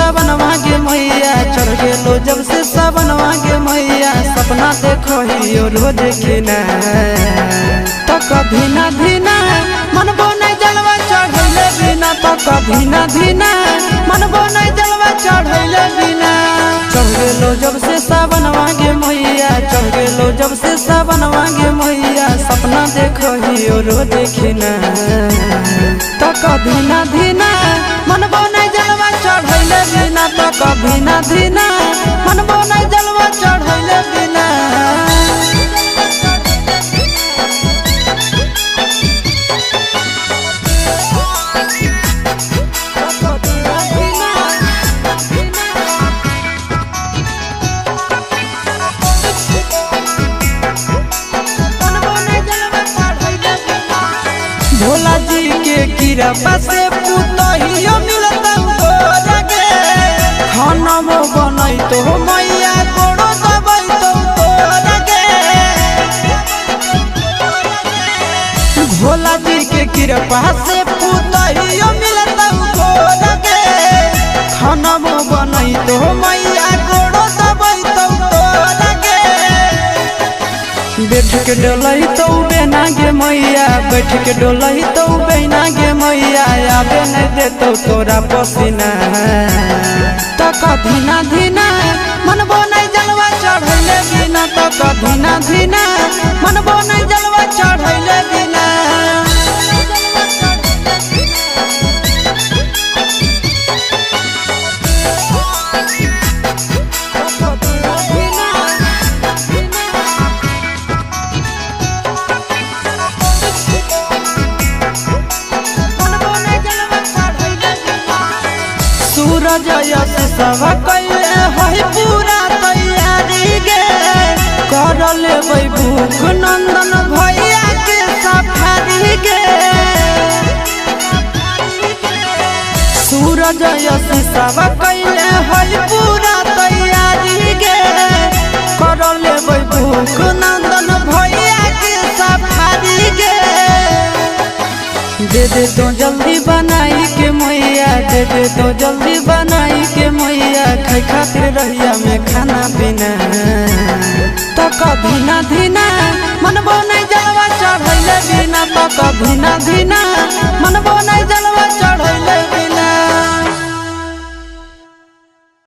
सावनवा गे मैया चढ़ गेलो जब से सावनवा गे मैया सपना देखो ही रोज खिना तो कभी ना धीना मनबो नहीं जलवा चढ़ैले बिना तो कभी ना धीना मनबो नहीं जलवा चढ़ैले बिना चढ़ गेलो जब से सावनवा गे मैया चढ़ गेलो जब से सावनवा गे मैया सपना देखो ही रोज खिना तो कभी ना धीना मनबो नहीं जलवा चढ़ैले बिना तो कभी ना धीना मनबो नहीं जलवा चढ़ैले बिना भोला जी के कृपा से पुतहियो मिलता गे खाना बनई तो मैया गोड़ो दबई तो गे भोला जी के कृपा से पुतहियो मिलता गे खाना बनई तो मैया गोड़ो दबई तो गे बैठ के डोलई तो बेना गे मैया बैठ के डोलई तो बेना गे मैया आबे नहीं देतो तोरा पसीना तो कभी ना धीना मनबो नहीं जलवा चढ़ैले बिना तो कभी ना धीना मनबो नहीं जलवा चढ़ैले बिना सूरज यश सब कैले है पूरा तैयारी गे कर लेबै भूख नंदन भैया के सफारी गे सूरज यश सब कैले है पूरा तैयारी गे कर लेबै भूख नंदन भैया के सफारी गे दे दे तो जल्दी बनाई के मैया दे दे तो जल्दी बनाई के मैया खाई खातिर रहिया में खाना पीना तो कभी ना धीना मनबो नहीं जलवा चढ़ैले बिना तो कभी ना धीना मनबो नहीं जलवा चढ़ैले